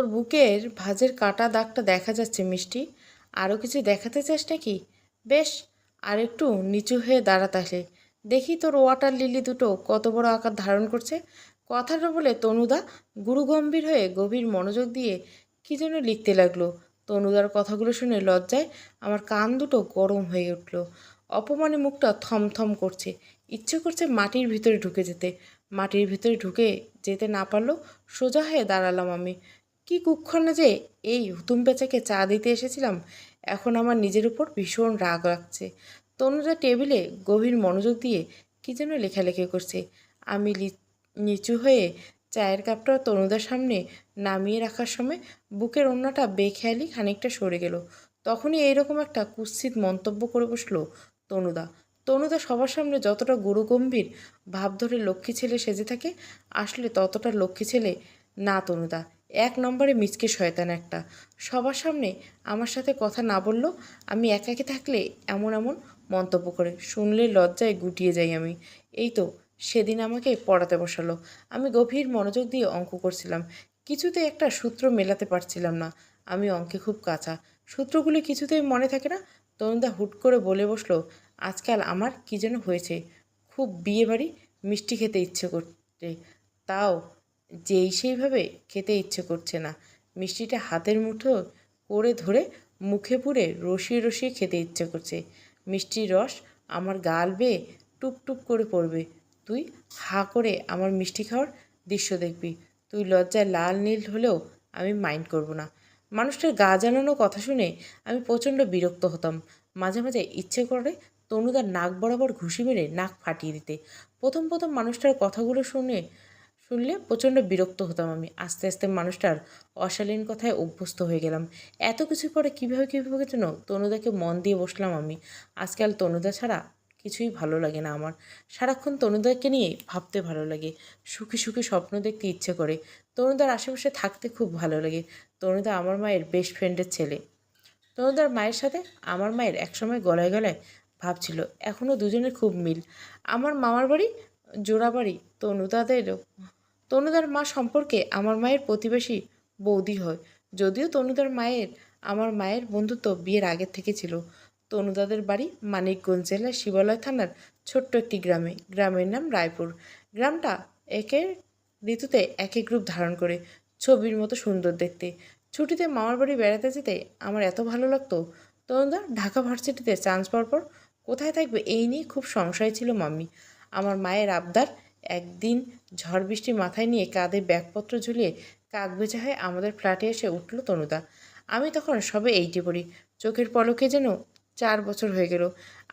তোর বুকের ভাঁজের কাটা দাগটা দেখা যাচ্ছে মিষ্টি। আরও কিছু দেখাতে চাস নাকি? বেশ, আর একটু নিচু হয়ে দাঁড়া তাহলে দেখি তোর ওয়াটার লিলি দুটো কত বড় আকার ধারণ করছে। কথাটা বলে তনুদা গুরুগম্ভীর হয়ে গভীর মনোযোগ দিয়ে কী যেন লিখতে লাগলো। তনুদার কথাগুলো শুনে লজ্জায় আমার কান দুটো গরম হয়ে উঠল। অপমানে মুখটা থমথম করছে। ইচ্ছে করছে মাটির ভিতরে ঢুকে যেতে। মাটির ভিতরে ঢুকে যেতে না পারলেও সোজা হয়ে দাঁড়ালাম আমি। কি কুক্ষণে যে এই হুতুম পেঁচাকে চা দিতে এসেছিলাম। এখন আমার নিজের উপর ভীষণ রাগ লাগছে। তনুজা টেবিলে গভীর মনোযোগ দিয়ে কী যেন লেখালেখি করছে। আমি নিচু হয়ে চায়ের কাপটা তনুদার সামনে নামিয়ে রাখার সময় বুকের ওড়নাটা বেখেয়ালি খানিকটা সরে গেল। তখনই এইরকম একটা কুৎসিত মন্তব্য করে বসলো তনুদা। তনুদা সবার সামনে যতটা গুরুগম্ভীর ভাব ধরে লক্ষ্মী ছেলে সেজে থাকে, আসলে ততটা লক্ষ্মী ছেলে না তনুদা। এক নম্বরে মিচকে শয়তান একটা। সবার সামনে আমার সাথে কথা না বললেও আমি একাকী থাকলে এমন এমন মন্তব্য করে শুনলে লজ্জায় গুটিয়ে যাই আমি। এই তো সেদিন আমাকে পড়াতে বসালো। আমি গভীর মনোযোগ দিয়ে অঙ্ক করছিলাম। কিছুতে একটা সূত্র মেলাতে পারছিলাম না। আমি অঙ্কে খুব কাঁচা, সূত্রগুলি কিছুতেই মনে থাকে না। তনুদা হুট করে বলে বসলো, আজকাল আমার কী যেন হয়েছে, খুব বিয়ে বাড়ি মিষ্টি খেতে ইচ্ছে করছে, তাও যেই সেইভাবে খেতে ইচ্ছে করছে না। মিষ্টিটা হাতের মুঠো করে ধরে মুখে পুরে রসিয়ে রসিয়ে খেতে ইচ্ছে করছে। মিষ্টির রস আমার গাল বেয়ে টুপ টুপ করে পড়বে। তুই হাঁ করে আমার মিষ্টি খাওয়ার দৃশ্য দেখবি। তুই লজ্জায় লাল নীল হলেও আমি মাইন্ড করব না। মানুষটার গা জ্বালানো কথা শুনে আমি প্রচণ্ড বিরক্ত হতাম। মাঝে মাঝে ইচ্ছে করে তনুদার নাক বরাবর ঘুষি মেরে নাক ফাটিয়ে দিতে। প্রথম প্রথম মানুষটার কথাগুলো শুনলে প্রচণ্ড বিরক্ত হতাম আমি। আস্তে আস্তে মানুষটার অশালীন কথায় অভ্যস্ত হয়ে গেলাম। এত কিছু পরে কীভাবে যেন তনুদাকে মন দিয়ে বসলাম আমি। আজকাল তনুদা ছাড়া কিছুই ভালো লাগে না আমার। সারাক্ষণ তনুদাকে নিয়ে ভাবতে ভালো লাগে। সুখী সুখী স্বপ্ন দেখতে ইচ্ছে করে। তনুদার আশেপাশে থাকতে খুব ভালো লাগে। তনুদা আমার মায়ের বেস্ট ফ্রেন্ডের ছেলে। তনুদার মায়ের সাথে আমার মায়ের একসময় গলায় গলায় ভাব ছিল। এখনও দুজনের খুব মিল। আমার মামার বাড়ি জোড়াবাড়ি। তনুদার মা সম্পর্কে আমার মায়ের প্রতিবেশী বৌদি হয়। যদিও তনুদার মায়ের আমার মায়ের বন্ধুত্ব বিয়ের আগের থেকে ছিল। তনুদাদের বাড়ি মানিকগঞ্জ জেলার শিবালয় থানার ছোট্ট একটি গ্রামে। গ্রামের নাম রায়পুর। গ্রামটা একের ঋতুতে এক এক রূপ ধারণ করে। ছবির মতো সুন্দর দেখতে। ছুটিতে মামার বাড়ি বেড়াতে যেতে আমার এত ভালো লাগতো। তনুদা ঢাকা ভার্সিটিতে চান্স পাওয়ার পর কোথায় থাকবে এই নিয়ে খুব সংশয় ছিল মাম্মি। আমার মায়ের আবদার, একদিন ঝড় বৃষ্টি মাথায় নিয়ে কাঁধে ব্যাগপত্র ঝুলিয়ে কাকভেজা হয়ে আমাদের ফ্ল্যাটে এসে উঠল তনুদা। আমি তখন সবে এইটে পড়ি। চোখের পলকে যেন 4 বছর হয়ে গেল।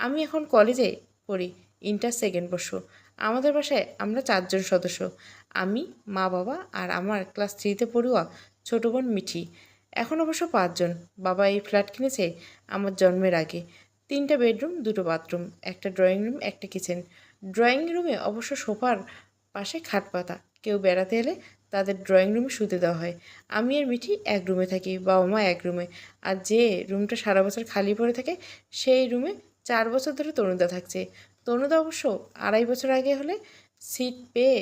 আমি এখন কলেজে পড়ি, ইন্টার সেকেন্ড বর্ষ। আমাদের বাসায় আমরা 4 জন সদস্য। আমি, মা বাবা আর আমার ক্লাস 3তে পড়ুয়া ছোটো বোন মিঠি। এখন অবশ্য 5 জন। বাবা এই ফ্ল্যাট কিনেছে আমার জন্মের আগে। 3টা বেডরুম, 2টো বাথরুম, একটা ড্রয়িং রুম, একটা কিচেন। ড্রয়িং রুমে অবশ্য সোফার পাশে খাট পাতা। কেউ বেড়াতে এলে তাদের ড্রয়িং রুমে শুতে দেওয়া হয়। আমি আর মিঠি এক রুমে থাকি, বাবা মা এক রুমে। আর যে রুমটা সারা বছর খালি পড়ে থাকে সেই রুমে 4 বছর ধরে তনুদা থাকছে। তনুদা অবশ্য 2.5 বছর আগে হলে সিট পেয়ে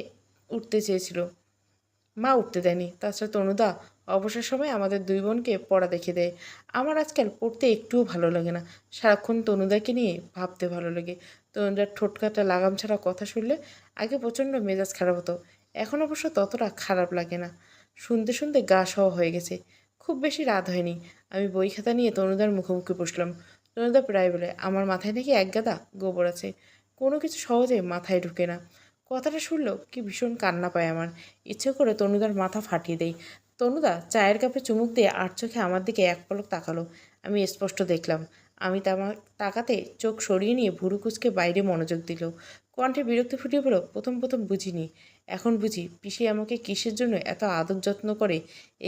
উঠতে চেয়েছিল, মা উঠতে দেয়নি। তাছাড়া তনুদা অবসর সময় আমাদের 2 বোনকে পড়া দেখে দেয়। আমার আজকাল পড়তে একটুও ভালো লাগে না। সারাক্ষণ তনুদাকে নিয়ে ভাবতে ভালো লাগে। তনুদার ঠোঁটকাটা লাগাম ছাড়া কথা শুনলে আগে প্রচণ্ড মেজাজ খারাপ হতো। এখন অবশ্য ততটা খারাপ লাগে না। শুনতে শুনতে গা সওয়া হয়ে গেছে। খুব বেশি রাত হয়নি। আমি বই খাতা নিয়ে তনুদার মুখোমুখি বসলাম। তনুদা প্রায় বলে, আমার মাথায় নাকি এক গাদা গোবর আছে, কোনো কিছু সহজে মাথায় ঢুকে না। কথাটা শুনলেও কি ভীষণ কান্না পায় আমার। ইচ্ছে করে তনুদার মাথা ফাটিয়ে দেয়। তনুদা চায়ের কাপে চুমুক দিয়ে আর চোখে আমার দিকে এক পলক তাকালো। আমি স্পষ্ট দেখলাম। আমি তাকাতে চোখ সরিয়ে নিয়ে ভুরু কুচকে বাইরে মনোযোগ দিল। কণ্ঠে বিরক্তি ফুটিয়ে বলল, প্রথম প্রথম বুঝিনি, এখন বুঝি পিসি আমাকে কিসের জন্য এত আদর যত্ন করে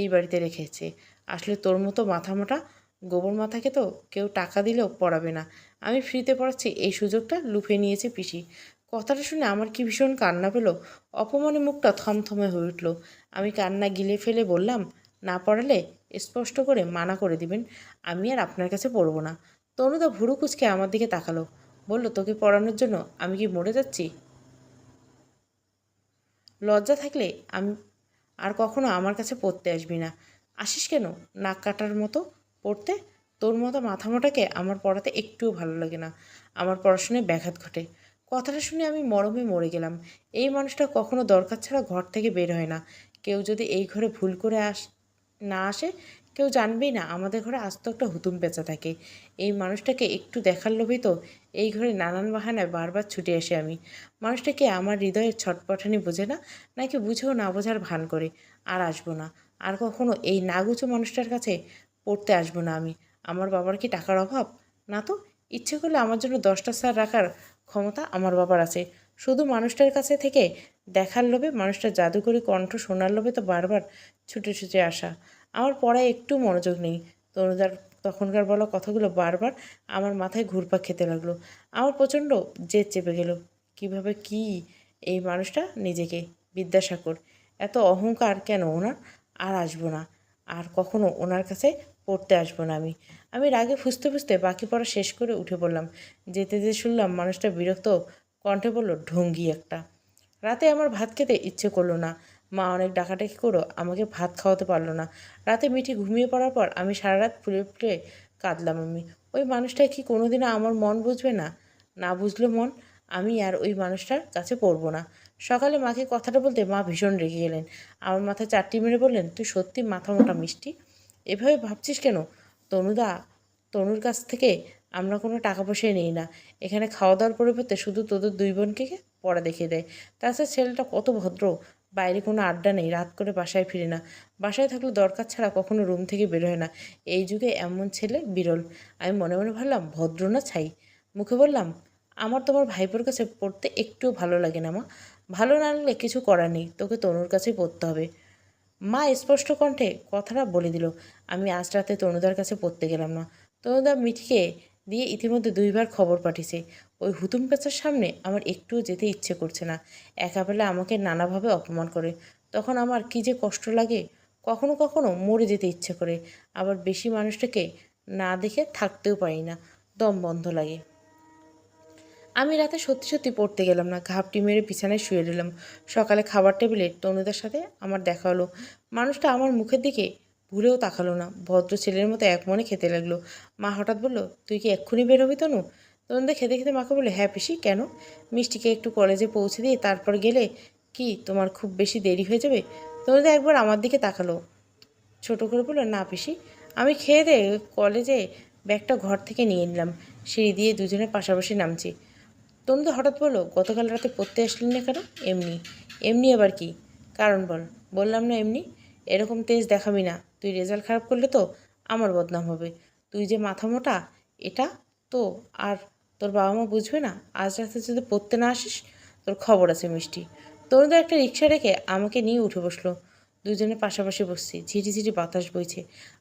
এই বাড়িতে রেখেছে। আসলে তোর মতো মাথা মোটা গোবর মাথাকে তো কেউ টাকা দিলেও পড়াবে না। আমি ফ্রিতে পড়াচ্ছি এই সুযোগটা লুফে নিয়েছে পিসি। কথাটা শুনে আমার কি ভীষণ কান্না পেল। অপমানে মুখটা থমথমে হয়ে উঠল। আমি কান্না গিলে ফেলে বললাম, না পড়ালে স্পষ্ট করে মানা করে দিবেন, আমি আর আপনার কাছে পড়ব না। তনুদা ভুরু কুচকে আমার দিকে তাকালো, বলল, তোকে পড়ানোর জন্য আমি কি মরে যাচ্ছি? লজ্জা থাকলে আমি আর কখনো আমার কাছে পড়তে আসবি না। আসিস কেন নাক কাটার মতো পড়তে? তোর মতো মাথামোটাকে আমার পড়াতে একটুও ভালো লাগে না। আমার পড়াশোনায় ব্যাঘাত ঘটে। কথাটা শুনে আমি মরমে মরে গেলাম। এই মানুষটা কখনো দরকার ছাড়া ঘর থেকে বের হয় না। কেউ যদি এই ঘরে ভুল করে না আসে, কেউ জানবেই না আমাদের ঘরে আস্ত একটা হুতুম পেঁচা থাকে। এই মানুষটাকে একটু দেখার লোভেই তো এই ঘরে নানান বাহানায় বারবার ছুটে আসি আমি। মানুষটাকে আমার হৃদয়ের ছটপটানি বোঝে না, নাকি বুঝেও না বোঝার ভান করে। আর আসবো না, আর কখনো এই নাগুচো মানুষটার কাছে পড়তে আসবো না আমি। আমার বাবার কি টাকার অভাব? না তো। ইচ্ছে করলে আমার জন্য 10টা স্যার রাখার ক্ষমতা আমার বাবার আছে। শুধু মানুষটার কাছে থেকে দেখার লোভে, মানুষটার জাদুকরী কণ্ঠ শোনার লোভে তো বারবার ছুটে ছুটে আসা। আমার পড়ায় একটু মনোযোগ নেই। তনুদার তখনকার বলা কথাগুলো বারবার আমার মাথায় ঘুরপাক খেতে লাগলো। আমার প্রচণ্ড জেদ চেপে গেল। কিভাবে কি এই মানুষটা নিজেকে বিদ্যাসাগর, এত অহংকার কেন ওনার? আর আসবো না, আর কখনো ওনার কাছে পড়তে আসবো না আমি। আমি রাগে ফুঁসতে ফুঁসতে বাকি পড়া শেষ করে উঠে পড়লাম। যেতে যেতে শুনলাম মানুষটা বিরক্ত কণ্ঠে বলল, ঢঙ্গি একটা। রাতে আমার ভাত খেতে ইচ্ছে করলো না। মা অনেক ডাকাডাকি করেও আমাকে ভাত খাওয়াতে পারলো না। রাতে মিঠি ঘুমিয়ে পড়ার পর আমি সারা রাত ফুলে ফুলে কাঁদলাম আমি। ওই মানুষটা কি কোনোদিনও আমার মন বুঝবে না? না বুঝলো মন, আমি আর ওই মানুষটার কাছে পড়বো না। সকালে মাকে কথাটা বলতে মা ভীষণ রেগে গেলেন। আমার মাথায় চারটি মেরে বললেন, তুই সত্যি মাথা মোটা মিষ্টি। এভাবে ভাবছিস কেন? তনুদা, তনুর কাছ থেকে আমরা কোনো টাকা পয়সাই নেই না। এখানে খাওয়া দাওয়ার পরিবর্তে শুধু তোদের দুই বোনকে পড়া দেখিয়ে দেয়। তাছাড়া ছেলেটা কত ভদ্র, বাইরে কোনো আড্ডা নেই, রাত করে বাসায় ফিরে না। বাসায় থাকলে দরকার ছাড়া কখনো রুম থেকে বেরোয় না। এই যুগে এমন ছেলে বিরল। আমি মনে মনে ভাবলাম, ভদ্র না ছাই। মুখে বললাম, আমার তোমার ভাইপোর কাছে পড়তে একটুও ভালো লাগে না মা। ভালো না লাগলে কিছু করার নেই, তোকে তনুর কাছেই পড়তে হবে। মা স্পষ্ট কণ্ঠে কথাটা বলে দিল। আমি আজ রাতে তনুদার কাছে পড়তে গেলাম না। তনুদা মিঠিকে দিয়ে ইতিমধ্যে 2বার খবর পাঠিয়েছে। ওই হুতুম পেঁচার সামনে আমার একটুও যেতে ইচ্ছে করছে না। একা পেলে আমাকে নানাভাবে অপমান করে। তখন আমার কী যে কষ্ট লাগে। কখনো কখনো মরে যেতে ইচ্ছে করে। আবার বেশি মানুষটাকে না দেখে থাকতেও পারি না, দম বন্ধ লাগে। আমি রাতে সত্যি সত্যি পড়তে গেলাম না। ঘাপটি মেরে বিছানায় শুয়ে রইলাম। সকালে খাবার টেবিলে তনুদার সাথে আমার দেখা হলো। মানুষটা আমার মুখের দিকে ভুলেও তাকালো না। ভদ্র ছেলের মতো এক মনে খেতে লাগলো। মা হঠাৎ বলল, তুই কি এক্ষুনি বের হবি তনু? তনুদা খেতে খেতে মাকে বললো, হ্যাঁ পিসি, কেন? মিষ্টিকে একটু কলেজে পৌঁছে দিয়ে তারপর গেলে কি তোমার খুব বেশি দেরি হয়ে যাবে? তনুদা একবার আমার দিকে তাকালো, ছোট করে বলল, না পিসি, আমি খেয়ে দিয়ে কলেজে ব্যাগটা ঘর থেকে নিয়ে নিলাম। সিঁড়ি দিয়ে দুজনে পাশাপাশি নামছি। তনুদা হঠাৎ বললো, গতকাল রাতে পড়তে আসলি না কেন? এমনি। এমনি আবার কি কারণ বল? বললাম না এমনি। এরকম তেজ দেখাবি না। তুই রেজাল্ট খারাপ করলে তো আমার বদনাম হবে। তুই যে মাথা মোটা, এটা তো আর তোর বাবা মা বুঝবে না। আজ রাতে যদি পড়তে না আসিস, তোর খবর আছে মিষ্টি। তনুদা একটা রিক্সা রেখে আমাকে নিয়ে উঠে বসলো। দুজনে পাশাপাশি বসছি। ঝিরিঝিরি বাতাস বইছে।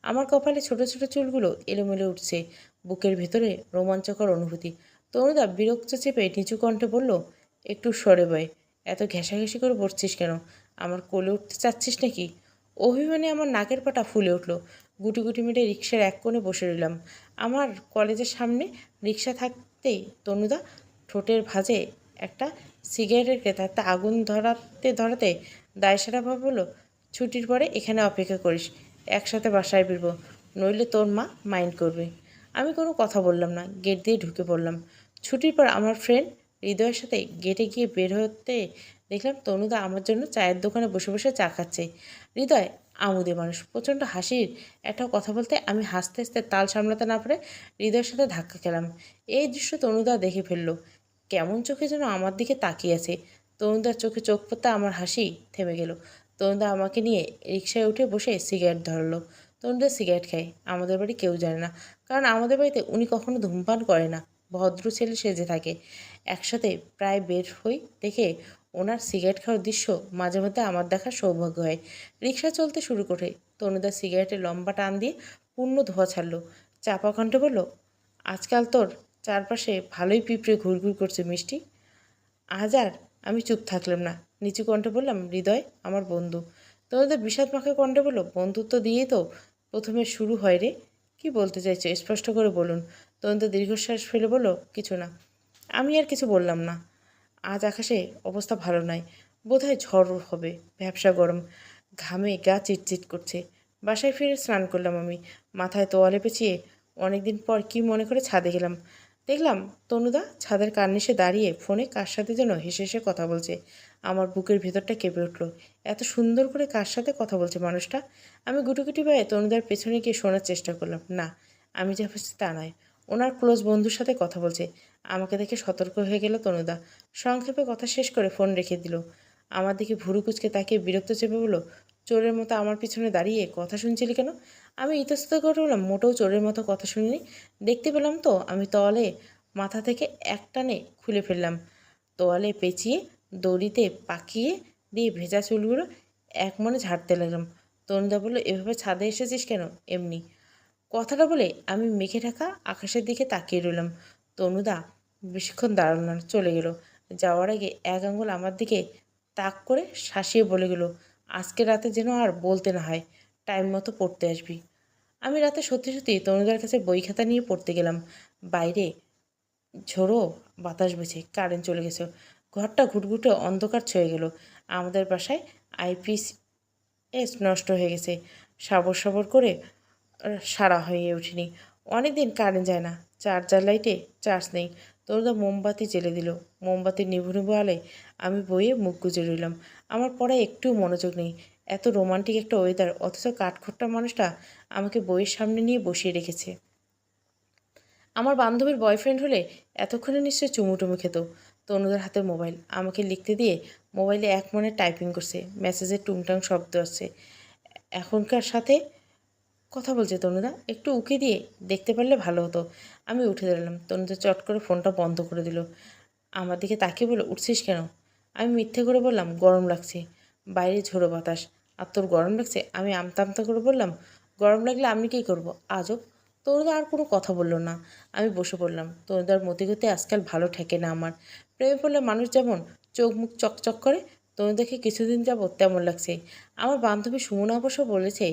আমার কপালে ছোট ছোট চুলগুলো এলোমেলো উঠছে। বুকের ভেতরে রোমাঞ্চকর অনুভূতি। তনুদা বিরক্ত চেপে নিচু কণ্ঠে বলল, একটু সরে বয়। এত ঘেঁষাঘেঁষি করে পড়ছিস কেন? আমার কোলে উঠতে চাচ্ছিস নাকি? অভিমানে আমার নাকের পাটা ফুলে উঠল। গুটি গুটি মেরে রিক্সার এক কোণে বসে রইলাম। আমার কলেজের সামনে রিক্সা থাকতেই তনুদা ঠোঁটের ভাঁজে একটা সিগারেট রেখে তাতে আগুন ধরাতে ধরাতে দায়সারাভাবে বলল, ছুটির পরে এখানে অপেক্ষা করিস। একসাথে বাসায় ফিরবো, নইলে তোর মা মাইন্ড করবে। আমি কোনো কথা বললাম না। গেট দিয়ে ঢুকে পড়লাম। ছুটির পর আমার ফ্রেন্ড হৃদয়ের সাথে গেটে গিয়ে বের হতে দেখলাম তনুদা আমার জন্য চায়ের দোকানে বসে বসে চা খাচ্ছে। হৃদয় আমোদে মানুষ, প্রচণ্ড হাসির। একটা কথা বলতে আমি হাসতে হাসতে তাল সামলাতে না পারে হৃদয়ের সাথে ধাক্কা খেলাম। এই দৃশ্য তনুদা দেখে ফেললো। কেমন চোখে যেন আমার দিকে তাকিয়ে আছে। তনুদার চোখে চোখ পড়তে আমার হাসি থেমে গেল। তনুদা আমাকে নিয়ে রিকশায় উঠে বসে সিগারেট ধরলো। তনুদা সিগারেট খায়, আমাদের বাড়ি কেউ জানে না, কারণ আমাদের বাড়িতে উনি কখনো ধূমপান করে না। ভদ্র ছেলে সেজে থাকে। একসাথে প্রায় বের হই দেখে ওনার সিগারেট খাওয়ার দৃশ্য মাঝে মধ্যে আমার দেখার সৌভাগ্য হয়। রিকশা চলতে শুরু করে তনুদা সিগারেটের লম্বা টান দিয়ে পূর্ণ ধোঁয়া ছাড়লো। চাপা কণ্ঠে বলল, আজকাল তোর চারপাশে ভালোই পিঁপড়ে ঘুরঘুর করছে মিষ্টি। আজ আর আমি চুপ থাকলাম না। নিচু কণ্ঠে বললাম, হৃদয় আমার বন্ধু। তনুদা বিষাদ মাখা কণ্ঠে বলল, বন্ধুত্ব দিয়েই তো প্রথমে শুরু হয় রে। কি বলতে চাইছো স্পষ্ট করে বলুন। তনুদা দীর্ঘশ্বাস ফেলে বলল, কিছু না। আমি আর কিছু বললাম না। আজ আকাশে অবস্থা ভালো নয়, বোধহয় ঝড় হবে। ব্যবসা গরম, ঘামে গা চিটচিট করছে। বাসায় ফিরে স্নান করলাম আমি, মাথায় তোয়ালে পেঁচিয়ে। অনেকদিন পর কি মনে করে ছাদে গেলাম। দেখলাম তনুদা ছাদের কার্নিশে দাঁড়িয়ে ফোনে কার সাথে যেন হেসে হেসে কথা বলছে। আমার বুকের ভেতরটা কেঁপে উঠল। এত সুন্দর করে কার সাথে কথা বলছে মানুষটা। আমি গুটিগুটি পায়ে তনুদার পেছনে গিয়ে শোনার চেষ্টা করলাম। না, আমি যা ভাবছি তা নয়। ওনার ক্লোজ বন্ধুর সাথে কথা বলছে। আমাকে দেখে সতর্ক হয়ে গেল তনুদা। সংক্ষেপে কথা শেষ করে ফোন রেখে দিল। আমার দিকে ভুরু কুচকে তাকিয়ে বিরক্ত চেপে বলল, চোরের মতো আমার পিছনে দাঁড়িয়ে কথা শুনছিলি কেন? আমি ইতস্তত করে বললাম, মোটেও চোরের মতো কথা শুনিনি। দেখতে পেলাম তো। আমি তোয়ালে মাথা থেকে এক টানে খুলে ফেললাম। তোয়ালে পেঁচিয়ে দড়িতে পাকিয়ে দিয়ে ভেজা চুলগুলো এক মনে ঝাড়তে লাগলাম। তনুদা বলল, এভাবে ছাদে এসেছিস কেন? এমনি। কথাটা বলে আমি মেঘে ঢাকা আকাশের দিকে তাকিয়ে রইলাম। তনুদা বেশিক্ষণ দাঁড়াল না, চলে গেল। যাওয়ার আগে এক আঙুল আমার দিকে তাক করে শাসিয়ে বলে গেল, আজকে রাতে যেন আর বলতে না হয়, টাইম মতো পড়তে আসবি। আমি রাতে সত্যি সত্যি তনুদার কাছে বই খাতা নিয়ে পড়তে গেলাম। বাইরে ঝোড়ো বাতাস বইছে, কারেন্ট চলে গেছে। ঘরটা ঘুটঘুটে অন্ধকার ছয়ে গেল। আমাদের বাসায় আইপিএস নষ্ট হয়ে গেছে। সাবর সাবর করে সারা হয়ে ওঠেনি। অনেক দিন কারেন্ট যায় না। চার্জার লাইটে চার্জ নেই। তনুদা মোমবাতি জ্বেলে দিল। মোমবাতির নিভু নিভু আলোয় আমি বইয়ে মুখ গুজে রইলাম। আমার পড়ায় একটু মনোযোগ নেই। এত রোমান্টিক একটা ওয়েদার, অথচ কাঠখোট্টা মানুষটা আমাকে বইয়ের সামনে নিয়ে বসিয়ে রেখেছে। আমার বান্ধবীর বয়ফ্রেন্ড হলে এতক্ষণে নিশ্চয়ই চুমুটুমু খেত। তনুদার হাতে মোবাইল, আমাকে লিখতে দিয়ে মোবাইলে এক মনে টাইপিং করছে। মেসেজের টুংটাং শব্দ আসছে। এখনকার সাথে কথা বলছে তনুদা। একটু উকি দিয়ে দেখতে পারলে ভালো হতো। আমি উঠে দাঁড়ালাম। তনুদা চট করে ফোনটা বন্ধ করে দিল। আমার দিকে তাকিয়ে বলল, উঠছিস কেন? আমি মিথ্যে করে বললাম, গরম লাগছে। বাইরে ঝোড়ো বাতাস। আর তোর গরম লাগছে? আমি আমতা আমতা করে বললাম, গরম লাগলে আমি কী করবো? আজব। তনুদা আর কোনো কথা বলল না। আমি বসে পড়লাম। তনুদার মতিগতি আজকাল ভালো ঠেকে না আমার। প্রেমে পড়লে মানুষ যেমন চোখ মুখ চকচক করে, তনুদাকে কিছুদিন যাবৎ তেমন লাগছে। আমার বান্ধবী সুমনা অবশ্য বলেছে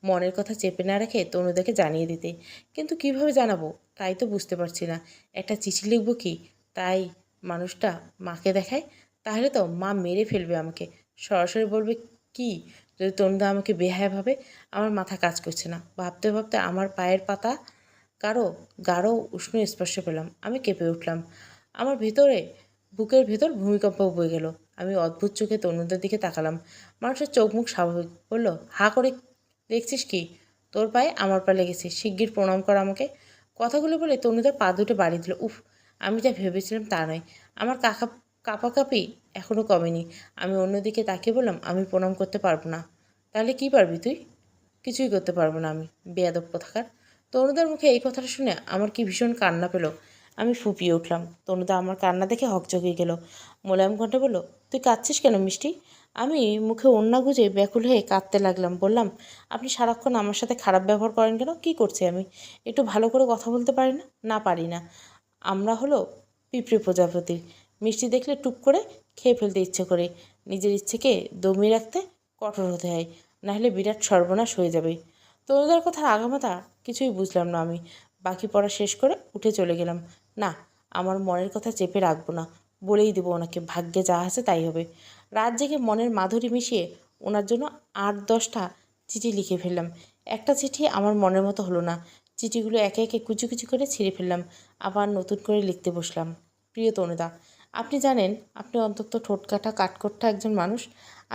মনের কথা চেপে না রেখে তনুদাকে জানিয়ে দিতে। কিন্তু কিভাবে জানাবো তাই তো বুঝতে পারছি না। একটা চিঠি লিখবো কি? তাই মানুষটা মাকে দেখায়। তাহলে তো মা মেরে ফেলবে আমাকে। সরাসরি বলবে কি যদি তনুদা আমাকে বেহায়া ভাবে? আমার মাথা কাজ করছে না। ভাবতে ভাবতে আমার পায়ের পাতা কারো গাঢ় উষ্ণ স্পর্শ পেলাম। আমি কেঁপে উঠলাম। আমার ভেতরে বুকের ভেতর ভূমিকম্প বয়ে গেল। আমি অদ্ভুত চোখে তনুদার দিকে তাকালাম। মানুষের চোখ মুখ স্বাভাবিক। বলল, হা করে দেখছিস কি? তোর পায়ে আমার পা লেগেছে, শিগগির প্রণাম কর আমাকে। কথাগুলো বলে তনুদার পা দুটো বাড়ি দিল। উফ, আমি যা ভেবেছিলাম তা নয়। আমার কাঁপাকাঁপি এখনও কমেনি। আমি অন্যদিকে তাকিয়ে বললাম, আমি প্রণাম করতে পারবো না। তাহলে কি পারবি তুই? কিছুই করতে পারবো না আমি, বেয়াদব কোথাকার। তনুদার মুখে এই কথাটা শুনে আমার কি ভীষণ কান্না পেল। আমি ফুপিয়ে উঠলাম। তনুদা আমার কান্না দেখে হকচকিয়ে গেল। মোলায়েম কণ্ঠে বলল, তুই কাঁদছিস কেন মিষ্টি? আমি মুখে ওড়না গুজে ব্যাকুল হয়ে কাঁদতে লাগলাম। বললাম, আপনি সারাক্ষণ আমার সাথে খারাপ ব্যবহার করেন কেন? কী করছি আমি? একটু ভালো করে কথা বলতে পারি না? না, পারি না। আমরা হলো পিঁপড়ে প্রজাপতির। মিষ্টি দেখলে টুক করে খেয়ে ফেলতে ইচ্ছে করে। নিজের ইচ্ছেকে দমিয়ে রাখতে কঠোর হতে হয়, নাহলে বিরাট সর্বনাশ হয়ে যাবে। তনুদার কথার আগামাথা কিছুই বুঝলাম না আমি। বাকি পড়া শেষ করে উঠে চলে গেলাম। না, আমার মনের কথা চেপে রাখবো না। বলেই দেবো ওনাকে, ভাগ্যে যা আছে তাই হবে। রাত জেগে মনের মাধুরী মিশিয়ে ওনার জন্য 8-10টা চিঠি লিখে ফেললাম। একটা চিঠি আমার মনের মতো হলো না। চিঠিগুলো একে একে কুচি কুচি করে ছিঁড়ে ফেললাম। আবার নতুন করে লিখতে বসলাম। প্রিয় তনুদা, আপনি জানেন আপনি অন্তত ঠোঁটকাটা কাঠকোট্টা একজন মানুষ।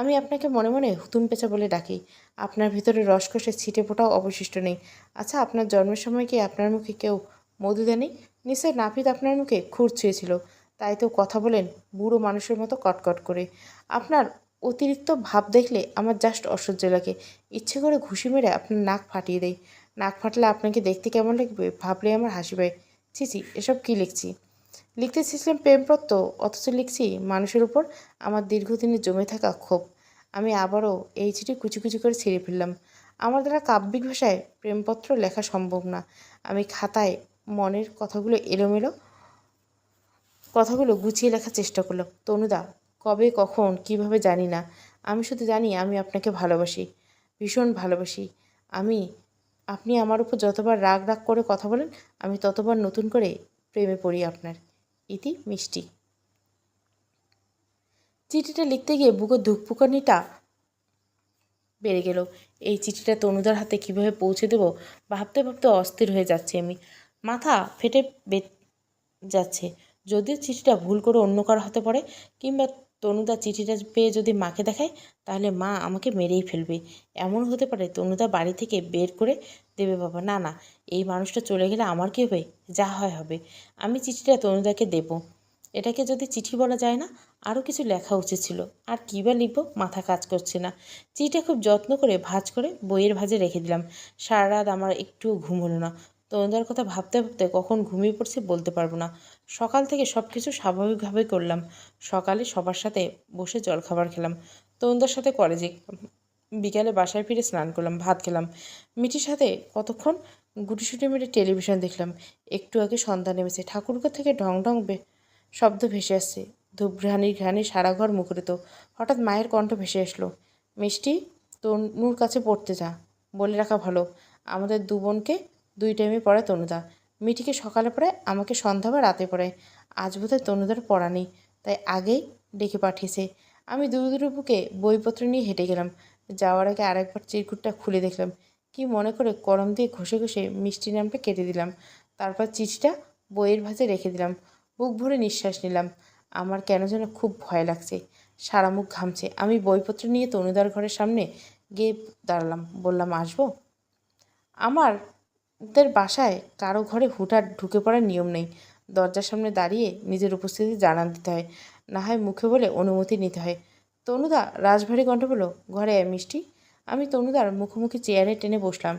আমি আপনাকে মনে মনে হুতুম পেঁচা বলে ডাকি। আপনার ভিতরে রসকসে ছিটে ফোটাও অবশিষ্ট নেই। আচ্ছা, আপনার জন্মের সময় কি আপনার মুখে কেউ মধু দেয়নি? নিশ্চয় নাপিত আপনার মুখে খুর ছুঁয়েছিল। তাই তো কথা বলেন বুড়ো মানুষের মতো কটকট করে। আপনার অতিরিক্ত ভাব দেখলে আমার জাস্ট অসহ্য লাগে। ইচ্ছে করে ঘুষি মেরে আপনার নাক ফাটিয়ে দেয়। নাক ফাটলে আপনাকে দেখতে কেমন লাগবে ভাবলে আমার হাসি পায়। ছি ছি, এসব কী লিখছি? লিখতে চেয়েছিলাম প্রেমপত্র, অথচ লিখছি মানুষের উপর আমার দীর্ঘদিনে জমে থাকা ক্ষোভ। আমি আবারও এই চিঠি কুচি কুচি করে ছিঁড়ে ফেললাম। আমার দ্বারা কাব্যিক ভাষায় প্রেমপত্র লেখা সম্ভব না। আমি খাতায় মনের কথাগুলো গুছিয়ে লেখার চেষ্টা করলাম। তনুদা, কবে কখন কিভাবে জানি না। আমি শুধু জানি আমি আপনাকে ভালোবাসি, ভীষণ ভালোবাসি। আমি আপনি আমার উপর যতবার রাগ রাগ করে কথা বলেন, আমি ততবার নতুন করে প্রেমে পড়ি আপনার। ইতি মিষ্টি। চিঠিটা লিখতে গিয়ে বুকের ধুকপুকানিটা বেড়ে গেল। এই চিঠিটা তনুদার হাতে কিভাবে পৌঁছে দেব ভাবতে ভাবতে অস্থির হয়ে যাচ্ছি আমি। মাথা ফেটে যাচ্ছে। যদিও চিঠিটা ভুল করে অন্য কারো হাতে পড়ে, কিংবা তনুদা চিঠিটা পেয়ে যদি মাকে দেখায়, তাহলে মা আমাকে মেরেই ফেলবে। এমন হতে পারে তনুদা বাড়ি থেকে বের করে দেবে বাবা। না না, এই মানুষটা চলে গেলে আমার কী হবে? যা হয় হবে। আমি চিঠিটা তনুদাকে দেব। এটাকে যদি চিঠি বলা যায় না, আরও কিছু লেখা উচিত ছিল। আর কী বা লিখব, মাথা কাজ করছে না। চিঠিটা খুব যত্ন করে ভাঁজ করে বইয়ের ভাঁজে রেখে দিলাম। সারা রাত আমার একটুও ঘুম হলো না। তনুদার কথা ভাবতে ভাবতে কখন ঘুমিয়ে পড়ছি বলতে পারবো না। সকাল থেকে সব কিছু স্বাভাবিকভাবে করলাম। সকালে সবার সাথে বসে জলখাবার খেলাম, তনুদার সাথে কলেজে, বিকালে বাসায় ফিরে স্নান করলাম, ভাত খেলাম। মিঠির সাথে কতক্ষণ গুটিসুটি মেরে টেলিভিশন দেখলাম। একটু আগে সন্ধ্যা নেমেছে, ঠাকুরঘর থেকে ঢং ঢং শব্দ ভেসে আসছে। ধূপঘ্রাণীর ঘ্রাণে সারা ঘর মুখরিত। হঠাৎ মায়ের কণ্ঠ ভেসে আসলো, মিষ্টি, তনুর কাছে পড়তে যা। বলে রাখা ভালো, আমাদের দু বোনকে 2 টাইমে পড়ায় তনুদা। মিঠিকে সকালে পড়ায়, আমাকে সন্ধ্যা বা রাতে পড়ায়। আজ বোধহয় তনুদার পড়া নেই, তাই আগেই ডেকে পাঠিয়েছে। আমি দুরু বুকে বইপত্র নিয়ে হেঁটে গেলাম। যাওয়ার আগে আরেকবার চিরকুটটা খুলে দেখলাম। কি মনে করে কলম দিয়ে ঘষে ঘষে মিষ্টি নামটা কেটে দিলাম। তারপর চিঠিটা বইয়ের ভাঁজে রেখে দিলাম। বুক ভরে নিঃশ্বাস নিলাম। আমার কেন যেন খুব ভয় লাগছে, সারা মুখ ঘামছে। আমি বইপত্র নিয়ে তনুদার ঘরের সামনে গিয়ে দাঁড়ালাম। বললাম, আসবো? আমাদের বাসায় কারো ঘরে হুটহাট ঢুকে পড়ার নিয়ম নেই। দরজার সামনে দাঁড়িয়ে নিজের উপস্থিতি জানান দিতে হয়, না হয় মুখে বলে অনুমতি নিতে হয়। তনুদা রাজভারী কণ্ঠ বলল, ঘরে আয় মিষ্টি। আমি তনুদার মুখোমুখি চেয়ারে টেনে বসলাম।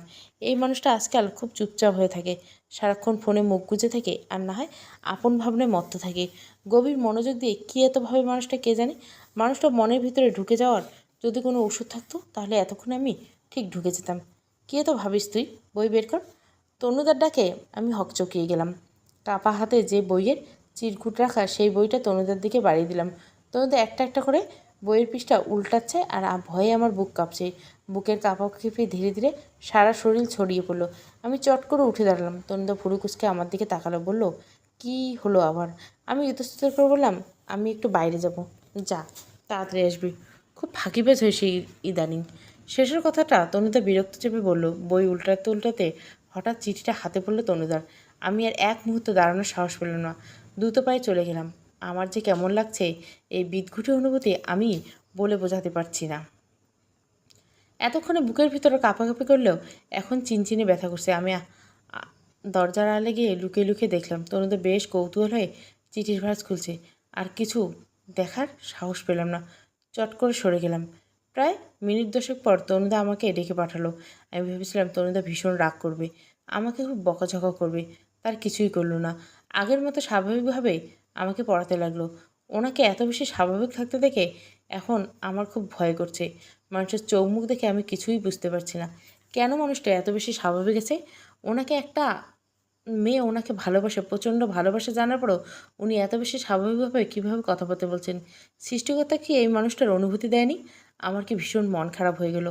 এই মানুষটা আজকাল খুব চুপচাপ হয়ে থাকে, সারাক্ষণ ফোনে মুখ গুজে থাকে, আর না হয় আপন ভাবনায় মত্ত থাকে। গভীর মনোযোগ দিয়ে কী এত ভাবে মানুষটা কে জানে। মানুষটা মনের ভিতরে ঢুকে যাওয়ার যদি কোনো ওষুধ থাকতো, তাহলে এতক্ষণ আমি ঠিক ঢুকে যেতাম। কী এত ভাবিস তুই? বই বের কর। তনুদার ডাকে আমি হকচকিয়ে গেলাম। কাপা হাতে যে বইয়ের চিরকুট রাখা, সেই বইটা তনুদার দিকে বাড়িয়ে দিলাম। তনুদা একটা একটা করে বইয়ের পৃষ্ঠা উল্টাচ্ছে, আর ভয়ে আমার বুক কাঁপছে। বুকের কাঁপাকাঁপি ধীরে ধীরে সারা শরীর ছড়িয়ে পড়লো। আমি চট করে উঠে দাঁড়ালাম। তনুদা ভুরু কুঁচকে আমার দিকে তাকালো, বলল, কী হলো আবার? আমি ইতস্তত করে বললাম, আমি একটু বাইরে যাব। যা, তাড়াতাড়ি আসবি। খুব ফাঁকিবাজ হয়েছে ইদানিং। শেষের কথাটা তনুদা বিরক্ত চেপে বলল। বই উল্টাতে উল্টাতে হঠাৎ চিঠিটা হাতে পড়ল তনুদার। আমি আর এক মুহূর্ত দাঁড়ানোর সাহস পেলাম না। দ্রুত পায়ে চলে গেলাম। আমার যে কেমন লাগছে এই বিদঘুটে অনুভূতি, আমি বলে বোঝাতে পারছি না। এতক্ষণে বুকের ভিতরে কাঁপাকাঁপি করলেও এখন চিনচিনে ব্যথা করছে। আমি দরজার আড়ালে গিয়ে লুকিয়ে লুকিয়ে দেখলাম তনুদা বেশ কৌতূহল হয়ে চিঠির ভাঁজ খুলছে। আর কিছু দেখার সাহস পেলাম না, চট করে সরে গেলাম। প্রায় মিনিট 10 পর তনুদা আমাকে ডেকে পাঠালো। আমি ভেবেছিলাম তনুদা ভীষণ রাগ করবে, আমাকে খুব বকাঝকা করবে। তার কিছুই করলো না। আগের মতো স্বাভাবিকভাবেই আমাকে পড়াতে লাগলো। ওনাকে এত বেশি স্বাভাবিক থাকতে দেখে এখন আমার খুব ভয় করছে। মানুষের চোখ মুখ দেখে আমি কিছুই বুঝতে পারছি না, কেন মানুষটা এত বেশি স্বাভাবিক আছে। ওনাকে একটা মেয়ে ওনাকে ভালোবাসে, প্রচণ্ড ভালোবাসে জানার পরও উনি এত বেশি স্বাভাবিকভাবে কীভাবে কথাবার্তা বলছেন? সৃষ্টিকর্তা কি এই মানুষটার অনুভূতি দেয়নি? আমার কি ভীষণ মন খারাপ হয়ে গেল।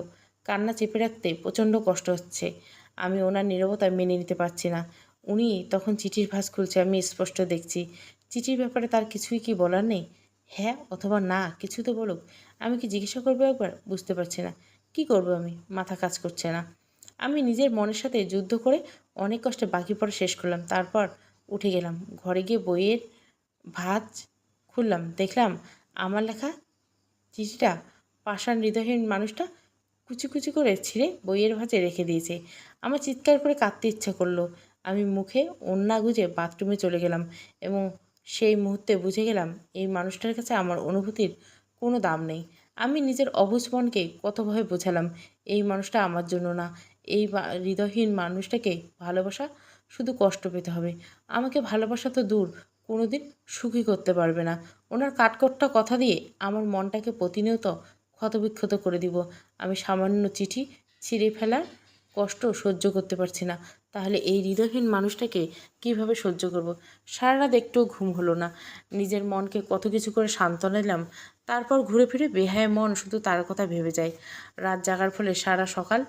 কান্না চেপে রাখতে প্রচণ্ড কষ্ট হচ্ছে। আমি ওনার নীরবতা মেনে নিতে পারছি না। উনি তখন চিঠির ভাঁজ খুলছে, আমি স্পষ্ট দেখছি। চিঠির ব্যাপারে তার কিছুই কি বলার নেই? হ্যাঁ অথবা না, কিছু তো বলুক। আমি কি জিজ্ঞাসা করবো একবার? বুঝতে পারছি না কি করব আমি, মাথা কাজ করছে না। আমি নিজের মনের সাথে যুদ্ধ করে অনেক কষ্টে বাকি পড়া শেষ করলাম। তারপর উঠে গেলাম, ঘরে গিয়ে বইয়ের ভাঁজ খুললাম। দেখলাম আমার লেখা চিঠিটা পাষাণ হৃদয়হীন মানুষটা কুচি কুচি করে ছিঁড়ে বইয়ের ভাঁজে রেখে দিয়েছে। আমার চিৎকার করে কাঁদতে ইচ্ছা করলো। আমি মুখে ওড়না গুজে বাথরুমে চলে গেলাম এবং সেই মুহূর্তে বুঝে গেলাম এই মানুষটার কাছে আমার অনুভূতির কোনো দাম নেই। আমি নিজের অবুঝ মনকে কতভাবে বোঝালাম এই মানুষটা আমার জন্য না। এই হৃদয়হীন মানুষটাকে ভালোবাসা শুধু কষ্ট পেতে হবে। আমাকে ভালোবাসা তো দূর, কোনোদিন সুখী করতে পারবে না। ওনার কাঠখোট্টা কথা দিয়ে আমার মনটাকে প্রতিনিয়ত ক্ষতবিক্ষত করে দিব। আমি সামান্য চিঠি ছিঁড়ে ফেলার কষ্ট সহ্য করতে পারছি না, তাহলে এই হৃদয়হীন মানুষটাকে কিভাবে সহ্য করব? সারা রাত একটুও ঘুম হলো না। নিজের মনকে কত কিছু করে সান্ত্বনা দিলাম, তারপর ঘুরে ফিরে বেহায় মন শুধু তার কথা ভেবে যায়। রাত জাগার ফলে সারা সকাল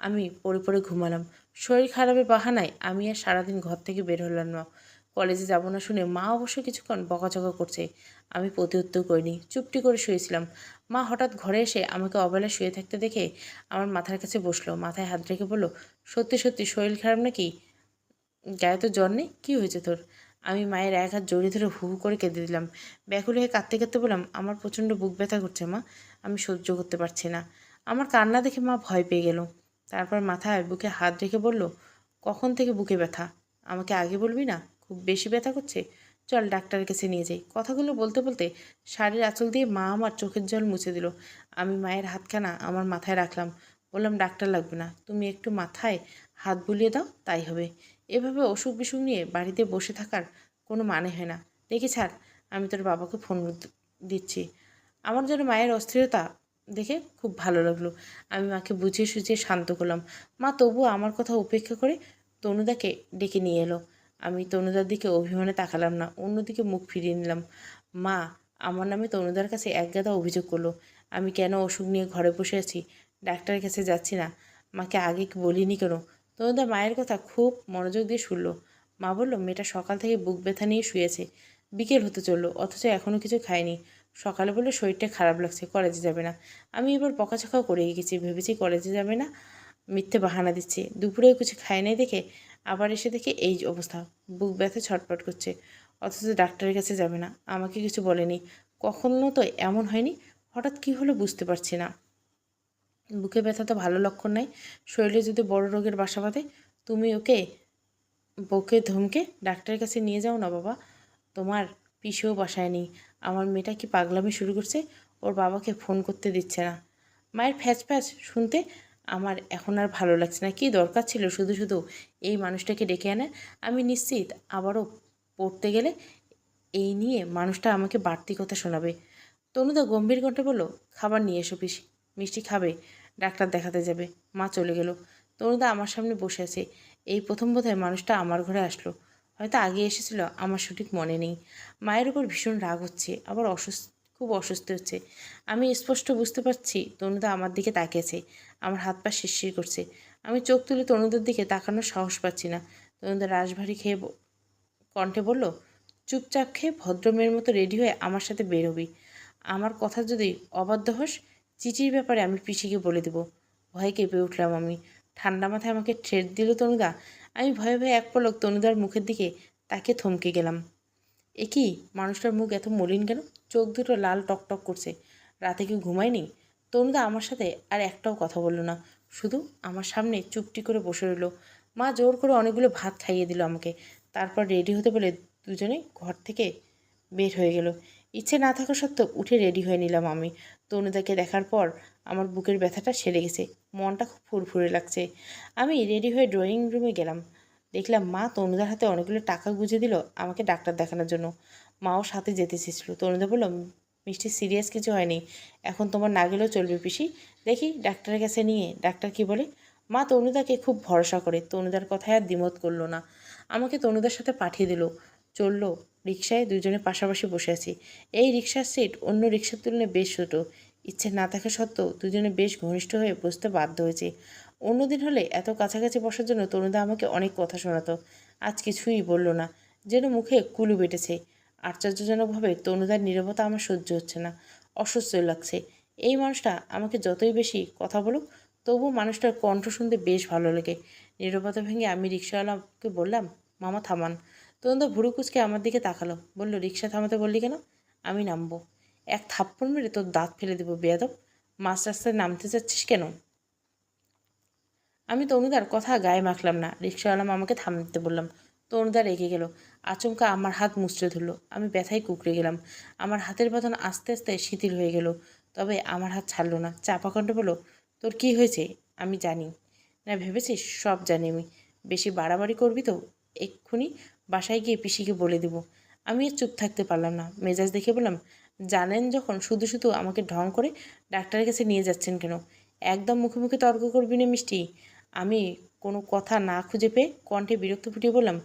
আমি পড়ে পড়ে ঘুমালাম। শরীর খারাপের বাহানায় আমি আর সারাদিন ঘর থেকে বের হলাম না। কলেজে যাব না শুনে মা অবশ্য কিছুক্ষণ বকাঝকা করছে। আমি প্রতিউত্তর করিনি, চুপটি করে শুয়েছিলাম। মা হঠাৎ ঘরে এসে আমাকে অবেলা শুয়ে থাকতে দেখে আমার মাথার কাছে বসলো, মাথায় হাত রেখে বলল, সত্যি সত্যি শরীর খারাপ নাকি? গায়ে তো জ্বর নেই, কী হয়েছে তোর? আমি মায়ের এক হাত জড়িয়ে ধরে হু হু করে কেঁদে দিলাম। ব্যাকুল হয়ে কাঁদতে কাঁদতে বললাম, আমার প্রচণ্ড বুক ব্যথা করছে মা, আমি সহ্য করতে পারছি না। আমার কান্না দেখে মা ভয় পেয়ে গেল। তারপর মাথায় বুকে হাত রেখে বলল, কখন থেকে বুকে ব্যথা? আমাকে আগে বলবি না? খুব বেশি ব্যথা করছে? চল ডাক্তারের কাছে নিয়ে যাই। কথাগুলো বলতে বলতে শাড়ির আঁচল দিয়ে মা আমার চোখের জল মুছে দিল। আমি মায়ের হাতখানা আমার মাথায় রাখলাম, বললাম, ডাক্তার লাগবে না, তুমি একটু মাথায় হাত বুলিয়ে দাও, তাই হবে। এভাবে অসুখ বিসুখ নিয়ে বাড়িতে বসে থাকার কোনো মানে হয় না। দেখি ছাড়, আমি তোর বাবাকে ফোন দিচ্ছি। আমার যেন মায়ের অস্থিরতা দেখে খুব ভালো লাগলো। আমি মাকে বুঝিয়ে সুঝিয়ে শান্ত করলাম। মা তবুও আমার কথা উপেক্ষা করে তনুদাকে ডেকে নিয়ে এলো। আমি তনুদার দিকে অভিমানে তাকালাম না, অন্যদিকে মুখ ফিরিয়ে নিলাম। মা আমার নামে তনুদার কাছে একগাদা অভিযোগ করলো। আমি কেন অসুখ নিয়ে ঘরে বসে আছি, ডাক্তারের কাছে যাচ্ছি না। মাকে আগে বলিনি কেন? তনুদা মায়ের কথা খুব মনোযোগ দিয়ে শুনল। মা বলল, মেয়েটা সকাল থেকে বুক ব্যথা নিয়ে শুয়েছে, বিকেল হতে চললো, অথচ এখনও কিছু খায়নি। সকালে বলে শরীরটা খারাপ লাগছে, কলেজে যাবে না। আমি এবার বকাঝকাও করে গেছি, ভেবেছি কলেজে যাবে না, মিথ্যে বাহানা দিচ্ছে। দুপুরেও কিছু খায় নাই দেখে আবার এসে দেখে এই অবস্থা, বুক ব্যথা ছটপট করছে, অথচ ডাক্তারের কাছে যাবে না। আমাকে কিছু বলেনি, কখনো তো এমন হয়নি। হঠাৎ কী হলো বুঝতে পারছি না। বুকে ব্যথা তো ভালো লক্ষণ নয়, শরীরে যদি বড় রোগের বাসা বাঁধে। তুমি ওকে বকে ধমকে ডাক্তারের কাছে নিয়ে যাও না বাবা, তোমার পিসেও বাসায় নেই। আমার মেয়েটা কি পাগলামি শুরু করছে, ওর বাবাকে ফোন করতে দিচ্ছে না। মায়ের ফ্যাচ ফ্যাচ শুনতে আমার এখন আর ভালো লাগছে না। কী দরকার ছিল শুধু শুধু এই মানুষটাকে ডেকে আনে? আমি নিশ্চিত আবারও পড়তে গেলে এই নিয়ে মানুষটা আমাকে বাড়তি কথা শোনাবে। তনুদা গম্ভীর কণ্ঠে বলল, খাবার নিয়ে এসো পিসি, মিষ্টি খাবে, ডাক্তার দেখাতে যাবে। মা চলে গেল। তনুদা আমার সামনে বসে আছে। এই প্রথম বোধহয় মানুষটা আমার ঘরে আসলো, হয়তো আগে এসেছিল, আমার সঠিক মনে নেই। মায়ের উপর ভীষণ রাগ হচ্ছে, আবার খুব অসুস্থ হচ্ছে। আমি স্পষ্ট বুঝতে পারছি তনুদা আমার দিকে তাকিয়েছে, আমার হাত পা শিরশির করছে। আমি চোখ তুলে তনুদার দিকে তাকানোর সাহস পাচ্ছি না। তনুদা রাশভারী খেয়ে কণ্ঠে বলল, চুপচাপ খেয়ে ভদ্রমেয়ের মতো রেডি হয়ে আমার সাথে বের হবি। আমার কথা যদি অবাধ্য হোস, চিঠির ব্যাপারে আমি পিসিকে বলে দেব। ভয়ে কেঁপে উঠলাম আমি। ঠান্ডা মাথায় আমাকে ঠেট দিল তনুদা। আমি ভয়ে ভয়ে এক পলক তনুদার মুখের দিকে তাকে থমকে গেলাম। এ কি, মানুষটার মুখ এত মলিন কেন? চোখ দুটো লাল টকটক করছে। রাতে কি ঘুমায়নি? তনুদা আমার সাথে আর একটাও কথা বলল না, শুধু আমার সামনে চুপটি করে বসে রইল। মা জোর করে অনেকগুলো ভাত খাইয়ে দিল আমাকে, তারপর রেডি হতে বলে দুজনে ঘর থেকে বের হয়ে গেল। ইচ্ছে না থাকা সত্ত্বেও উঠে রেডি হয়ে নিলাম আমি। তনুদাকে দেখার পর আমার বুকের ব্যথাটা সেরে গেছে, মনটা খুব ফুরফুরে লাগছে। আমি রেডি হয়ে ড্রয়িং রুমে গেলাম। দেখলাম মা তনুদার হাতে অনেকগুলো টাকা গুঁজে দিল আমাকে ডাক্তার দেখানোর জন্য। মাও সাথে যেতে চেয়েছিল। তনুদা বলল, মিষ্টি সিরিয়াস কিছু হয়নি, এখন তোমার না গেলেও চলবে পিসি, দেখি ডাক্তারের কাছে নিয়ে ডাক্তার কি বলে। মা তনুদাকে খুব ভরসা করে, তনুদার কথায় আর দ্বিমত করলো না, আমাকে তনুদার সাথে পাঠিয়ে দিল। চললো রিকশায়, দুজনে পাশাপাশি বসে আছি। এই রিকশার সিট অন্য রিকশার তুলনায় বেশ ছোটো। ইচ্ছে না থাকা সত্ত্বেও দুজনে বেশ ঘনিষ্ঠ হয়ে বসতে বাধ্য হয়েছে। অন্যদিন হলে এত কাছাকাছি বসার জন্য তনুদা আমাকে অনেক কথা শোনাতো, আজ কিছুই বলল না, যেন মুখে কুলু বেটেছে। আশ্চর্যজনকভাবে তনুদার নীরবতা আমার সহ্য হচ্ছে না, অসহ্য লাগছে। এই মানুষটা আমাকে যতই বেশি কথা বলুক, তবুও মানুষটার কণ্ঠ শুনতে বেশ ভালো লাগে। নীরবতা ভেঙে আমি রিকশাওয়ালাকে বললাম, মামা থামান। তনুদা ভুরু কুচকে আমার দিকে তাকালো, বলল, রিকশা থামাতে বললি কেন? আমি নামবো, এক থাপ্পড় মেরে তোর দাঁত ফেলে দেবো বেয়াদব। মাঝ রাস্তায় নামতে চাচ্ছিস কেন? আমি তনুদার কথা গায়ে মাখলাম না, রিকশাওয়ালা মামাকে থামতে বললাম। তনুদা রেগে গেল, আচমকা আমার হাত মুচড়ে ধরল। আমি ব্যথায় কুঁকড়ে গেলাম। আমার হাতের বাঁধন আস্তে আস্তে শিথিল হয়ে গেল, তবে আমার হাত ছাড়লো না। চাপা কণ্ঠে বলল, তোর কি হয়েছে? আমি জানি না ভেবেছিস? সব জানি আমি। বেশি বাড়াবাড়ি করবি তো এক্ষুনি বাসায় গিয়ে পিসিকে বলে দিব। আমি আর চুপ থাকতে পারলাম না, মেজাজ দেখে বললাম, জানেন যখন শুধু শুধু আমাকে ঢং করে ডাক্তারের কাছে নিয়ে যাচ্ছেন কেন? একদম মুখে মুখে তর্ক করবি না মিষ্টি। আমি কোনো কথা না খুঁজে পেয়ে কণ্ঠে বিরক্ত ফুটিয়ে বললাম,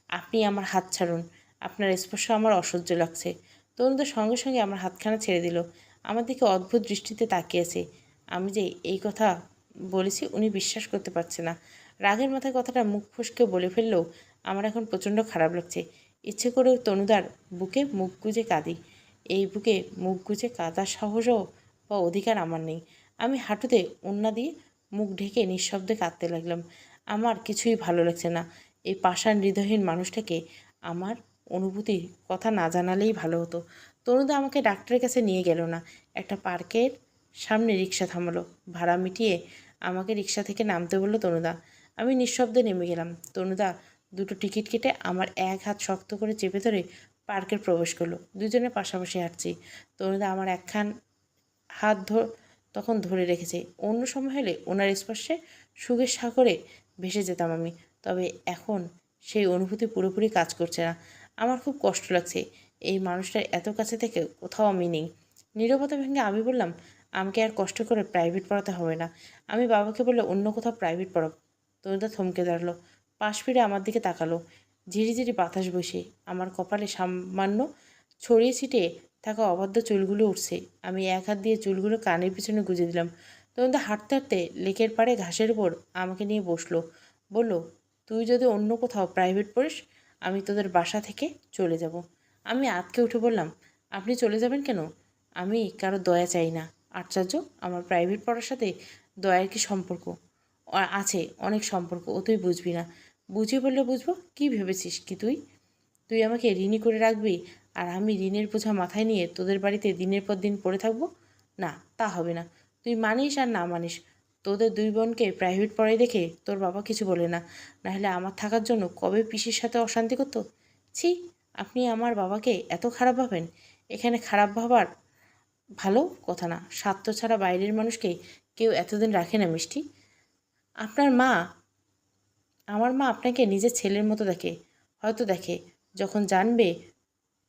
আপনি আমার হাত ছাড়ুন, আপনার স্পর্শ আমার অসহ্য লাগছে। তরুণদের সঙ্গে সঙ্গে আমার হাতখানা ছেড়ে দিল, আমার দিকে অদ্ভুত দৃষ্টিতে তাকিয়েছে। আমি যে এই কথা বলেছি উনি বিশ্বাস করতে পারছে না। রাগের মাথায় কথাটা মুখ ফসকে বলে ফেললেও আমার এখন প্রচণ্ড খারাপ লাগছে। ইচ্ছে করেও তনুদার বুকে মুখ গুজে কাঁদি। এই বুকে মুখ গুজে কাঁদার সাহসও বা অধিকার আমার নেই। আমি হাঁটুতে ওড়না দিয়ে মুখ ঢেকে নিঃশব্দে কাঁদতে লাগলাম। আমার কিছুই ভালো লাগছে না। এই পাষাণ হৃদয়হীন মানুষটাকে আমার অনুভূতির কথা না জানালেই ভালো হতো। তনুদা আমাকে ডাক্তারের কাছে নিয়ে গেল না। একটা পার্কের সামনে রিক্সা থামালো। ভাড়া মিটিয়ে আমাকে রিক্সা থেকে নামতে বলল তনুদা। আমি নিঃশব্দে নেমে গেলাম। তনুদা দুটো টিকিট কেটে আমার এক হাত শক্ত করে চেপে ধরে পার্কের প্রবেশ করলো। দুজনে পাশাপাশি হাঁটছি। তনুদা আমার একখান হাত তখন ধরে রেখেছে। অন্য সময় হলে ওনার স্পর্শে সুখের সাগরে ভেসে যেতাম আমি। তবে এখন সেই অনুভূতি পুরোপুরি কাজ করছে না। আমার খুব কষ্ট লাগছে। এই মানুষটার এত কাছে থেকে কোথাও আমি নেই। নীরবতা ভেঙে আমি বললাম, আমাকে আর কষ্ট করে প্রাইভেট পড়াতে হবে না। আমি বাবাকে বলে অন্য কোথাও প্রাইভেট পড়াবো। তনুদা থমকে দাঁড়ালো। পাশ ফিরে আমার দিকে তাকালো। ঝিরিঝিরি বাতাস বসে আমার কপালে সামান্য ছড়িয়ে ছিটিয়ে থাকা অবাধ্য চুলগুলো উঠছে। আমি এক হাত দিয়ে চুলগুলো কানের পিছনে গুঁজে দিলাম। তনুদা হাঁটতে হাঁটতে লেকের পাড়ে ঘাসের উপর আমাকে নিয়ে বসলো। বলল, তুই যদি অন্য কোথাও প্রাইভেট পড়িস, আমি তোদের বাসা থেকে চলে যাব। আমি আঁতকে উঠে বললাম, আপনি চলে যাবেন কেন? আমি কারো দয়া চাই না। আশ্চর্য, আমার প্রাইভেট পড়ার সাথে দয়ার কি সম্পর্ক? আছে, অনেক সম্পর্ক। ও তুই বুঝবি না। বুঝি বললে বুঝবো। কি ভেবেছিস কি তুই? তুই আমাকে ঋণী করে রাখবি আর আমি ঋণের বোঝা মাথায় নিয়ে তোদের বাড়িতে দিনের পর দিন পড়ে থাকবো? না, তা হবে না। তুই মানিস আর না মানিস, তোদের দুই বোনকে প্রাইভেট পড়াই দেখে তোর বাবা কিছু বলে না। নাহলে আমার থাকার জন্য কবে পিসির সাথে অশান্তি করতো। ছি, আপনি আমার বাবাকে এত খারাপ ভাবেন? এখানে খারাপ ভাবার ভালো কথা না। স্বার্থ ছাড়া বাইরের মানুষকে কেউ এতদিন রাখে না মিষ্টি। আপনার মা আমার মা আপনাকে নিজের ছেলের মতো দেখে। হয়তো দেখে, যখন জানবে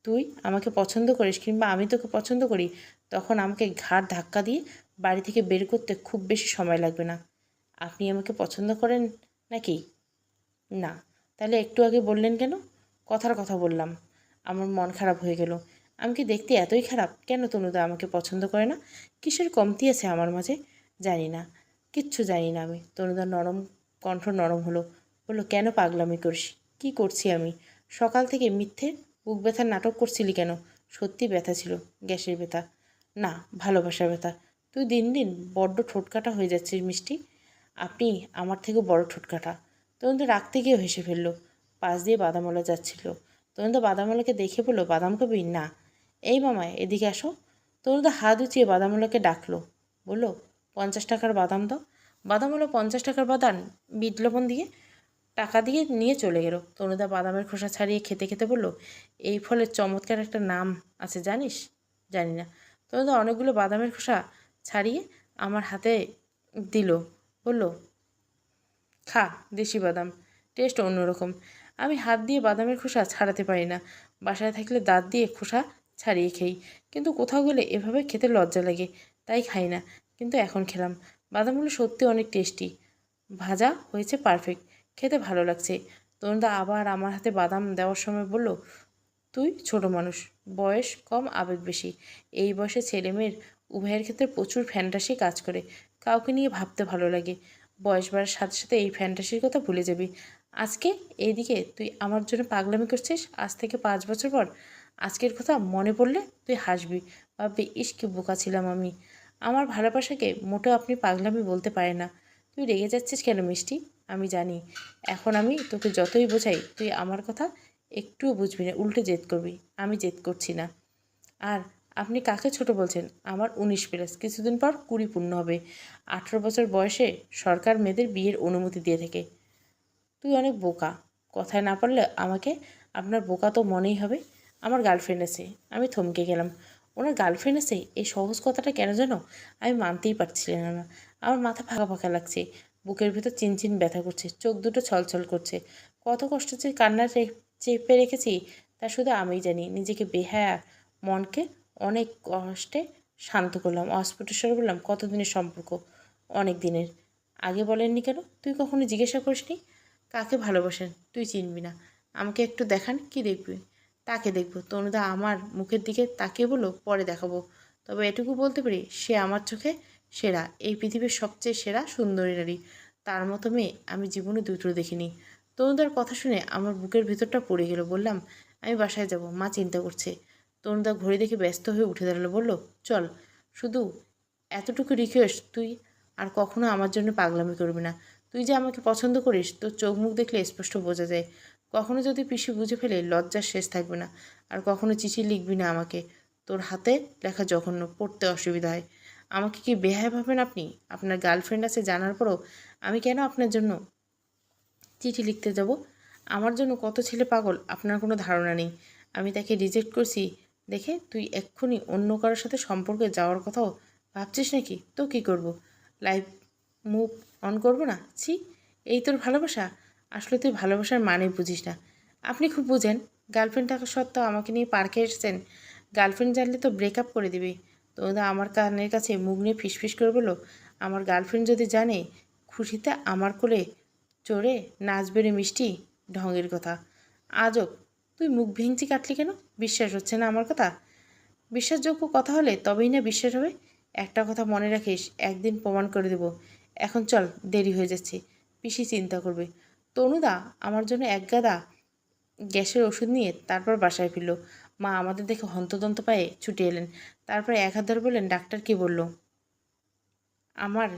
তুই আমাকে পছন্দ করিস কিংবা আমি তোকে পছন্দ করি, তখন আমাকে ঘাড় ধাক্কা দিয়ে বাড়ি থেকে বের করতে খুব বেশি সময় লাগবে না। আপনি আমাকে পছন্দ করেন নাকি? না। তাহলে একটু আগে বললেন কেন? কথার কথা বললাম। আমার মন খারাপ হয়ে গেল। আমি কি দেখতে এতই খারাপ? কেন তনুদা আমাকে পছন্দ করে না? কিসের কমতি আছে আমার মাঝে? জানি না, কিচ্ছু জানি না আমি। তনুদা নরম কণ্ঠ নরম হলো। বললো, কেন পাগলামি করিস? কি করছি আমি? সকাল থেকে মিথ্যে বুক ব্যথার নাটক করছিলি কেন? সত্যি ব্যথা ছিল, গ্যাসের ব্যথা না, ভালোবাসার ব্যথা। তুই দিন দিন বড্ড ঠোঁটকাটা হয়ে যাচ্ছিস মিষ্টি। আপনি আমার থেকেও বড় ঠোঁটকাটা। তনুদা রাখতে গিয়েও হেসে ফেললো। পাশ দিয়ে বাদামওয়ালা যাচ্ছিল। তনুদা বাদামওয়ালাকে দেখে বলল, বাদাম খাবি? না। এই মামায় এদিকে আসো। তনুদা হাত উঁচিয়ে বাদামওয়ালাকে ডাকলো। বলল, 50 টাকার বাদাম দাও। বাদামওয়ালা 50 টাকার বাদাম বিট লবণ দিয়ে টাকা দিয়ে নিয়ে চলে গেল। তনুদা বাদামের খোসা ছাড়িয়ে খেতে খেতে বলল, এই ফলের চমৎকার একটা নাম আছে জানিস? জানি না। তনুদা অনেকগুলো বাদামের খোসা ছাড়িয়ে আমার হাতে দিল। বলল, খা, দেশি বাদাম, টেস্ট অন্যরকম। আমি হাত দিয়ে বাদামের খোসা ছাড়াতে পারি না। বাসায় থাকলে দাঁত দিয়ে খোসা ছাড়িয়ে খাই, কিন্তু কোথাও গেলে এভাবে খেতে লজ্জা লাগে, তাই খাই না। কিন্তু এখন খেলাম। বাদামগুলো সত্যি অনেক টেস্টি। ভাজা হয়েছে পারফেক্ট, খেতে ভালো লাগছে। তনুদা আবার আমার হাতে বাদাম দেওয়ার সময় বলল, তুই ছোট মানুষ, বয়স কম আবেগ বেশি। এই বয়সে ছেলে মেয়ের উভয়ের ক্ষেত্রে প্রচুর ফ্যান্টাসি কাজ করে। কাউকে নিয়ে ভাবতে ভালো লাগে। বয়স বাড়ার সাথে সাথে এই ফ্যান্টাসির কথা ভুলে যাবি। আজকে এইদিকে তুই আমার জন্য পাগলামি করছিস। আজ থেকে 5 বছর পর আজকের কথা মনে পড়লে তুই হাসবি, ভাববি, ইস কি বোকা ছিলাম আমি। আমার ভালোবাসাকে মোটেও আপনি পাগলামি বলতে পারে না। তুই রেগে যাচ্ছিস কেন মিষ্টি? আমি জানি এখন আমি তোকে যতই বোঝাই তুই আমার কথা একটুও বুঝবি না, উল্টে জেদ করবি। আমি জেদ করছি না। আর আপনি কাকে ছোট বলছেন? আমার 19+, কিছুদিন পর 20 পূর্ণ হবে। 18 বছর বয়সে সরকার মেয়েদের বিয়ের অনুমতি দিয়ে থাকে। তুই অনেক বোকা। কথায় না পারলে আমাকে আপনার বোকা তো মনেই হবে। আমার গার্লফ্রেন্ড আছে। আমি থমকে গেলাম। ওনার গার্লফ্রেন্ড আছে? এই সহজ কথাটা কেন যেন আমি মানতেই পারছিলাম না। আমার মাথা ফাঁকা ফাঁকা লাগছে। বুকের ভেতর চিনচিন ব্যথা করছে। চোখ দুটো ছলছল করছে। কত কষ্ট যে কান্না চেপে রেখেছি তা শুধু আমিই জানি। নিজেকে বেহায়া মনকে অনেক কষ্টে শান্ত করলাম। অস্ফুট স্বরে বললাম, কতদিনের সম্পর্ক? অনেক দিনের। আগে বলেননি কেন? তুই কখনো জিজ্ঞাসা করিসনি কাকে ভালোবাসেন? তুই চিনবি না। আমাকে একটু দেখান, কি দেখবি? তাকে দেখবো। তনুদা আমার মুখের দিকে তাকিয়ে বলল, পরে দেখাবো। তবে এটুকু বলতে পারি, সে আমার চোখে সেরা, এই পৃথিবীর সবচেয়ে সেরা সুন্দরী নারী। তার মতো মেয়ে আমি জীবনে দুটো দেখিনি। তনুদার কথা শুনে আমার বুকের ভিতরটা পড়ে গেল। বললাম, আমি বাসায় যাব, মা চিন্তা করছে। তনুদা ঘড়ি দেখে ব্যস্ত হয়ে উঠে দাঁড়ালো, বলল, চল, শুধু এতটুকু রিকোয়েস্ট, তুই আর কখনো আমার জন্য পাগলামি করবি না। তুই যে আমাকে পছন্দ করিস তোর চোখ মুখ দেখলে স্পষ্ট বোঝা যায়। কখনো যদি পিসি বুঝে ফেলে লজ্জার শেষ থাকবে না। আর কখনো চিঠি লিখবি না আমাকে। তোর হাতে লেখা জঘন্য, পড়তে অসুবিধা হয়। আমাকে কি বেহায়া ভাবেন আপনি? আপনার গার্লফ্রেন্ড আছে জানার পরও আমি কেন আপনার জন্য চিঠি লিখতে যাব? আমার জন্য কত ছেলে পাগল আপনার কোনো ধারণা নেই। আমি তাকে রিজেক্ট করছি দেখে তুই এক্ষুনি অন্য কারোর সাথে সম্পর্কে যাওয়ার কথাও ভাবছিস নাকি? তো কি করব? লাইভ মুভ অন করবো না? ছি, এই তোর ভালোবাসা? আসলে তুই ভালোবাসার মানে বুঝিস না। আপনি খুব বুঝেন। গার্লফ্রেন্ড থাকা সত্ত্বেও আমাকে নিয়ে পার্কে এসেছেন। গার্লফ্রেন্ড জানলে তো ব্রেকআপ করে দিবি। তোমরা আমার কানের কাছে মুখ নিয়ে ফিসফিস করে বলল, আমার গার্লফ্রেন্ড যদি জানে খুশিতে আমার কোলে চড়ে নাচবে রে মিষ্টি ঢঙের কথা। আজব, তুই মুখ ভেঙচি কাটলি কেন? বিশ্বাস হচ্ছে না আমার কথা? বিশ্বাসযোগ্য কথা হলে তবেই না বিশ্বাস হবে। একটা কথা মনে রাখিস, একদিন প্রমাণ করে দেব। এখন চল, দেরি হয়ে যাচ্ছে, পিসি চিন্তা করবে। তনুদা আমার জন্য এক গাদা গ্যাসের ওষুধ নিয়ে তারপর বাসায় ফিরল। মা আমাদের দেখে হন্তদন্ত পায়ে ছুটে এলেন। তারপরে এক হাত ধরে বললেন, ডাক্তার কি বলল? আমার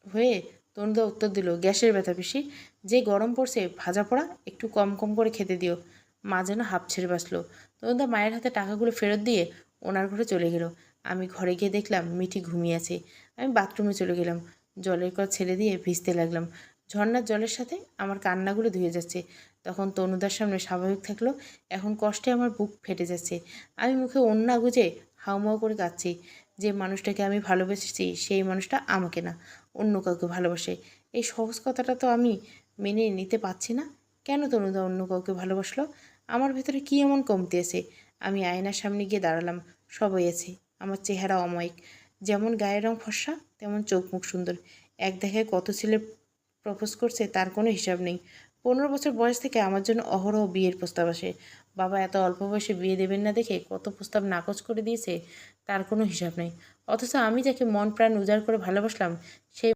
হয়ে তনুদা উত্তর দিল, গ্যাসের ব্যথা পিসি, যে গরম পড়ছে ভাজা পোড়া একটু কম কম করে খেতে দিও। মা যেন হাঁপ ছেড়ে বাঁচল। তনুদা মায়ের হাতে টাকাগুলো ফেরত দিয়ে ওনার ঘরে চলে গেল। আমি ঘরে গিয়ে দেখলাম মিঠি ঘুমিয়ে আছে। আমি বাথরুমে চলে গেলাম। জলের কল ছেড়ে দিয়ে ভিজতে লাগলাম। ঝর্ণার জলের সাথে আমার কান্নাগুলো ধুয়ে যাচ্ছে। তখন তনুদার সামনে স্বাভাবিক থাকলো, এখন কষ্টে আমার বুক ফেটে যাচ্ছে। আমি মুখে ওন্না গুজে হাউমাউ করে কাঁদছি। যে মানুষটাকে আমি ভালোবেসেছি সেই মানুষটা আমাকে না, অন্য কাউকে ভালোবাসে। এই সহজ কথাটা তো আমি মেনে নিতে পারছি না। কেন তনুদা অন্য কাউকে ভালোবাসলো? আমার ভেতরে কী এমন কমতি আছে? আমি আয়নার সামনে গিয়ে দাঁড়ালাম। সবাই আছে। আমার চেহারা অমায়িক। যেমন গায়ের রং ফর্সা, তেমন চোখ মুখ সুন্দর। এক দেখায় কত ছেলে প্রপোজ করছে তার কোনো হিসাব নেই। 15 বছর বয়স থেকে আমার জন্য অহরহ বিয়ের প্রস্তাব আসে। বাবা এত অল্প বয়সে বিয়ে দেবেন না দেখে কত প্রস্তাব নাকচ করে দিয়েছে তার কোনো হিসাব নেই। অথচ আমি যাকে মন প্রাণ উজাড় করে ভালোবাসলাম সেই